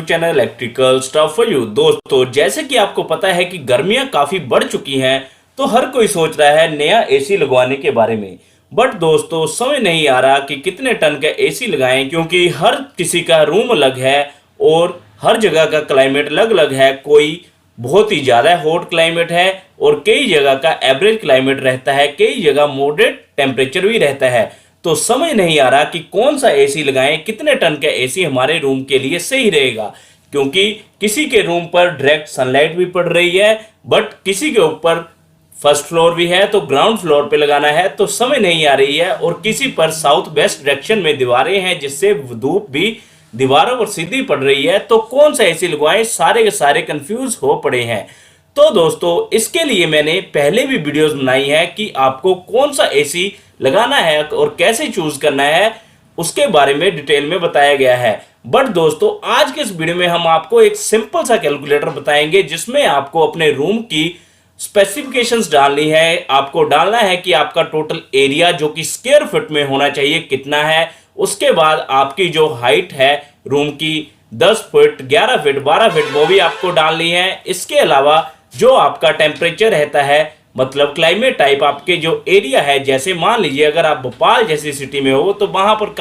Channel electrical stuff for you. दोस्तों, जैसे कि आपको पता है कि गर्मियां काफी बढ़ चुकी हैं, तो हर कोई सोच रहा है नया एसी लगवाने के बारे में। बट दोस्तों, समझ नहीं आ रहा कि कितने टन का एसी लगाएं, क्योंकि हर किसी का रूम अलग है और हर जगह का क्लाइमेट अलग अलग है। कोई बहुत ही ज़्यादा हॉट क्लाइमेट है और कई जगह का एवरेज क्लाइमेट रहता है, कई जगह मॉडरेट टेम्परेचर भी रहता है। तो समझ नहीं आ रहा कि कौन सा एसी लगाएं, कितने टन का एसी हमारे रूम के लिए सही रहेगा, क्योंकि किसी के रूम पर डायरेक्ट सनलाइट भी पड़ रही है, बट किसी के ऊपर फर्स्ट फ्लोर भी है तो ग्राउंड फ्लोर पे लगाना है, तो समझ नहीं आ रही है। और किसी पर साउथ वेस्ट डायरेक्शन में दीवारें हैं जिससे धूप भी दीवारों पर सीधी पड़ रही है, तो कौन सा एसी लगवाएं, सारे के सारे कंफ्यूज हो पड़े हैं। तो दोस्तों, इसके लिए मैंने पहले भी वीडियोस बनाई है कि आपको कौन सा एसी लगाना है और कैसे चूज करना है, उसके बारे में डिटेल में बताया गया है। बट दोस्तों, आज के इस वीडियो में हम आपको एक सिंपल सा कैलकुलेटर बताएंगे जिसमें आपको अपने रूम की स्पेसिफिकेशंस डालनी है। आपको डालना है कि आपका टोटल एरिया जो कि स्क्वायर फीट में होना चाहिए कितना है। उसके बाद आपकी जो हाइट है रूम की 10 फीट, 11 फीट, 12 फीट, वो भी आपको डालनी है। इसके अलावा जो आपका टेम्परेचर रहता है, मतलब क्लाइमेट टाइप, आपके जो एरिया है, जैसे मान लीजिए अगर आप भोपाल जैसी सिटी में हो तो वहां पर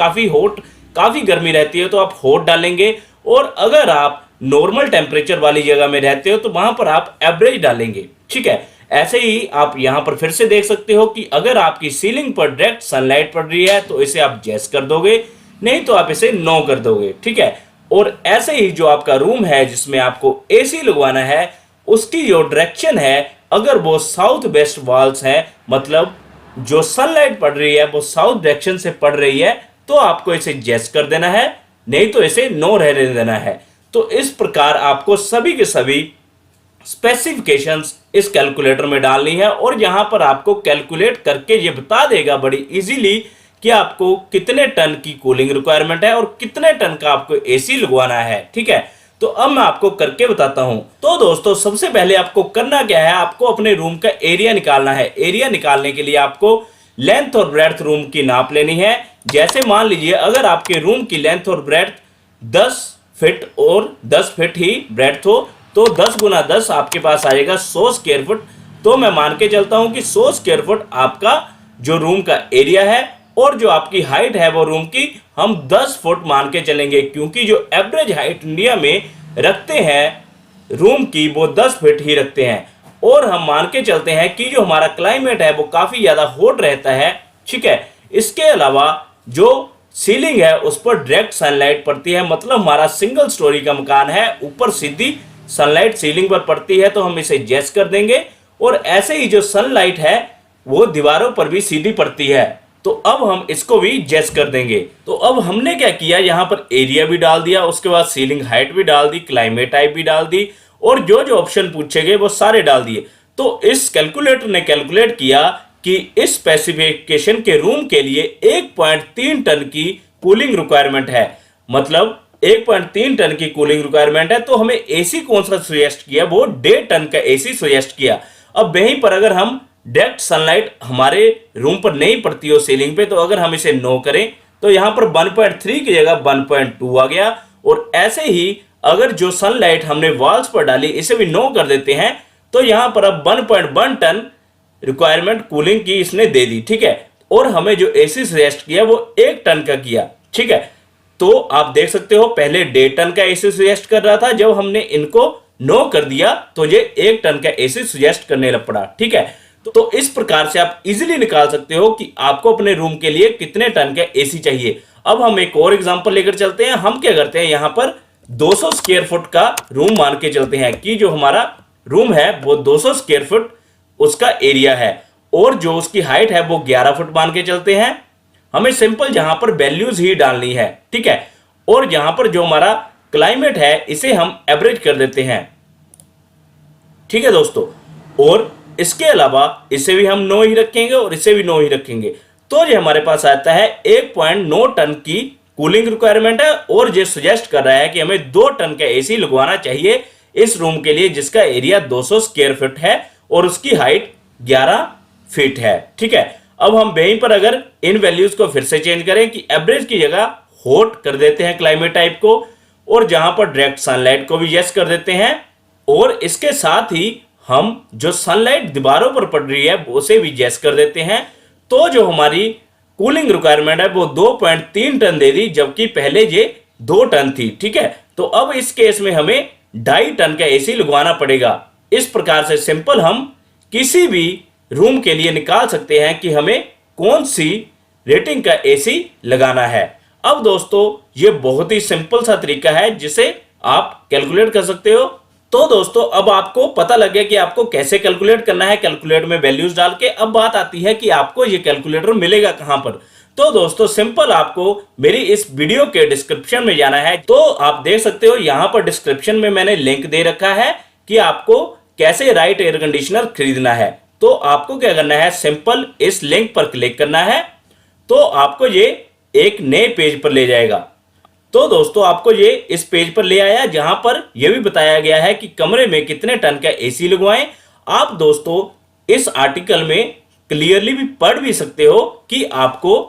काफी गर्मी रहती है तो आप हॉट डालेंगे, और अगर आप नॉर्मल टेम्परेचर वाली जगह में रहते हो तो वहां पर आप एवरेज डालेंगे। ठीक है, ऐसे ही आप यहां पर फिर से देख सकते हो कि अगर आपकी सीलिंग पर डायरेक्ट सनलाइट पड़ रही है तो इसे आप यस कर दोगे, नहीं तो आप इसे नो कर दोगे। ठीक है, और ऐसे ही जो आपका रूम है जिसमें आपको एसी लगवाना है, उसकी जो डायरेक्शन है, अगर वो साउथ वेस्ट वॉल्स है, मतलब जो सनलाइट पड़ रही है वो साउथ डायरेक्शन से पड़ रही है, तो आपको इसे यस कर देना है, नहीं तो इसे नो रहने देना है। तो इस प्रकार आपको सभी के सभी स्पेसिफिकेशंस इस कैलकुलेटर में डालनी है, और यहां पर आपको कैलकुलेट करके ये बता देगा बड़ी इजीली कि आपको कितने टन की कूलिंग रिक्वायरमेंट है और कितने टन का आपको एसी लगवाना है। ठीक है, तो अब मैं आपको करके बताता हूं। तो दोस्तों, सबसे पहले आपको करना क्या है, आपको अपने रूम का एरिया निकालना है। एरिया निकालने के लिए आपको लेंथ और ब्रेड्थ रूम की नाप लेनी है। जैसे मान लीजिए अगर आपके रूम की लेंथ और ब्रेड्थ 10 फीट और 10 फीट ही ब्रेड्थ हो, तो 10 गुना 10 आपके पास आएगा 100 स्क्वायर फुट। तो मैं मान के चलता हूं कि 100 स्क्वायर फुट आपका जो रूम का एरिया है, और जो आपकी हाइट है वो रूम की हम 10 फुट मान के चलेंगे, क्योंकि जो एवरेज हाइट इंडिया में रखते हैं रूम की वो 10 फीट ही रखते हैं। और हम मान के चलते हैं कि जो हमारा क्लाइमेट है वो काफी ज्यादा हॉट रहता है। ठीक है, इसके अलावा जो सीलिंग है उस पर डायरेक्ट सनलाइट पड़ती है, मतलब हमारा सिंगल स्टोरी का मकान है, ऊपर सीधी सनलाइट सीलिंग पर पड़ती है, तो हम इसे यस कर देंगे। और ऐसे ही जो सनलाइट है वो दीवारों पर भी सीधी पड़ती है, तो अब हम इसको भी यस कर देंगे। तो अब हमने क्या किया, यहां पर एरिया भी डाल दिया, उसके बाद सीलिंग हाइट भी डाल दी, क्लाइमेट टाइप भी डाल दी, और जो जो ऑप्शन पूछे गए वो सारे डाल दिए। तो इस कैलकुलेटर ने कैलकुलेट किया कि इस स्पेसिफिकेशन के रूम के लिए 1.3 टन की कूलिंग रिक्वायरमेंट है, मतलब 1.3 टन की कूलिंग रिक्वायरमेंट है। तो हमें एसी कौन सा सजेस्ट किया, वो 1.5 टन का एसी सजेस्ट किया। अब वहीं पर अगर हम डायरेक्ट सनलाइट हमारे रूम पर नहीं पड़ती हो सीलिंग पे, तो अगर हम इसे नो करें तो यहां पर 1.3 की जगह 1.2 आ गया। और ऐसे ही अगर जो सनलाइट हमने वॉल्स पर डाली इसे भी नो कर देते हैं, तो यहां पर अब 1.1 टन रिक्वायरमेंट कूलिंग की इसने दे दी। ठीक है, और हमें जो एसी सजेस्ट किया वो 1 टन का किया। ठीक है, तो आप देख सकते हो पहले 1.5 टन का एसी सजेस्ट कर रहा था, जब हमने इनको नो कर दिया तो ये 1 टन का एसी सजेस्ट करने लग पड़ा। ठीक है, तो इस प्रकार से आप इजीली निकाल सकते हो कि आपको अपने रूम के लिए कितने टन का एसी चाहिए। अब हम एक और एग्जांपल लेकर चलते हैं। हम क्या करते हैं, यहां पर 200 स्क्वायर फुट का रूम मान के चलते हैं कि जो हमारा रूम है वो 200 स्क्वायर फुट उसका एरिया है, और जो उसकी हाइट है वो 11 फुट मान के चलते हैं। हमें सिंपल यहां पर वैल्यूज ही डालनी है। ठीक है, और यहां पर जो हमारा क्लाइमेट है इसे हम एवरेज कर देते हैं। ठीक है दोस्तों, और इसके अलावा इसे भी हम नो ही रखेंगे और इसे भी नो ही रखेंगे, तो ये हमारे पास आता है 1.9 टन की कूलिंग रिक्वायरमेंट है। और ये सजेस्ट कर रहा है कि हमें 2 टन का एसी लगवाना चाहिए इस रूम के लिए, जिसका एरिया 200 स्क्वायर फीट है और उसकी हाइट 11 फीट है। ठीक है, अब हम वहीं पर अगर इन वैल्यूज को फिर से चेंज करें कि एवरेज की जगह हॉट कर देते हैं क्लाइमेट टाइप को, और जहां पर डायरेक्ट सनलाइट को भी यस कर देते हैं, और इसके साथ ही हम जो सनलाइट दीवारों पर पड़ रही है उसे भी यस कर देते हैं। तो जो हमारी कूलिंग रिक्वायरमेंट है वो 2.3 टन दे दी, जबकि पहले ये 2 टन थी। ठीक है, तो अब इस केस में हमें 2.5 टन का एसी लगवाना पड़ेगा। इस प्रकार से सिंपल हम किसी भी रूम के लिए निकाल सकते हैं कि हमें कौन सी रेटिंग का एसी लगाना है। अब दोस्तों ये बहुत ही सिंपल सा तरीका है जिसे आप कैलकुलेट कर सकते हो। तो दोस्तों अब आपको पता लग गया कि आपको कैसे कैलकुलेट करना है, कैलकुलेटर में वैल्यूज डाल के। अब बात आती है कि आपको ये कैलकुलेटर मिलेगा कहां पर। तो दोस्तों सिंपल आपको मेरी इस वीडियो के डिस्क्रिप्शन में जाना है। तो आप देख सकते हो यहां पर डिस्क्रिप्शन में मैंने लिंक दे रखा है कि आपको कैसे राइट एयर कंडीशनर खरीदना है। तो आपको क्या करना है, सिंपल इस लिंक पर क्लिक करना है, तो आपको ये एक नए पेज पर ले जाएगा। तो दोस्तों आपको ये इस पेज पर ले आया जहां पर यह भी बताया गया है कि कमरे में कितने टन का एसी लगवाएं। आप दोस्तों इस आर्टिकल में क्लियरली भी पढ़ भी सकते हो कि आपको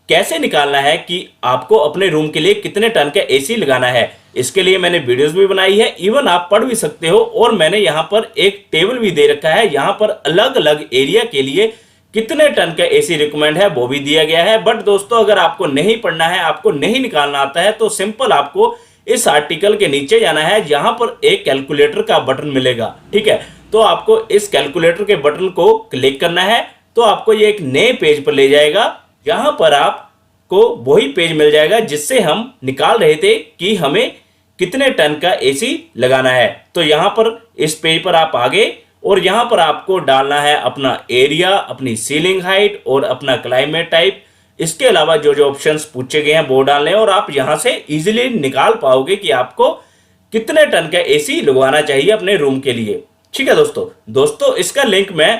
कैसे निकालना है कि आपको अपने रूम के लिए कितने टन का एसी लगाना है। इसके लिए मैंने वीडियोस भी बनाई है, इवन आप पढ़ भी सकते हो। और मैंने यहां पर एक टेबल भी दे रखा है, यहां पर अलग अलग एरिया के लिए कितने टन का एसी रिकमेंड है वो भी दिया गया है। बट दोस्तों अगर आपको नहीं पढ़ना है, आपको नहीं निकालना आता है, तो सिंपल आपको इस आर्टिकल के नीचे जाना है जहां पर एक कैलकुलेटर का बटन मिलेगा। ठीक है, तो आपको इस कैलकुलेटर के बटन को क्लिक करना है, तो आपको ये एक नए पेज पर ले जाएगा जहां पर आपको वही पेज मिल जाएगा जिससे हम निकाल रहे थे कि हमें कितने टन का एसी लगाना है। तो यहां पर इस पेज पर आप आगे, और यहां पर आपको डालना है अपना एरिया, अपनी सीलिंग हाइट और अपना क्लाइमेट टाइप। इसके अलावा जो जो ऑप्शंस पूछे गए हैं वो डालने हैं, और आप यहां से इजीली निकाल पाओगे कि आपको कितने टन का एसी लगवाना चाहिए अपने रूम के लिए। ठीक है दोस्तों इसका लिंक मैं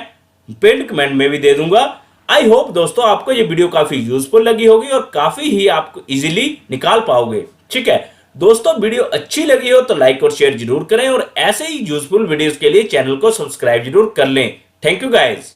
पिन कमेंट में भी दे दूंगा। आई होप दोस्तों आपको ये वीडियो काफी यूजफुल लगी होगी और काफी ही आप इजीली निकाल पाओगे। ठीक है दोस्तों, वीडियो अच्छी लगी हो तो लाइक और शेयर जरूर करें, और ऐसे ही यूजफुल वीडियोस के लिए चैनल को सब्सक्राइब जरूर कर लें। Thank you guys.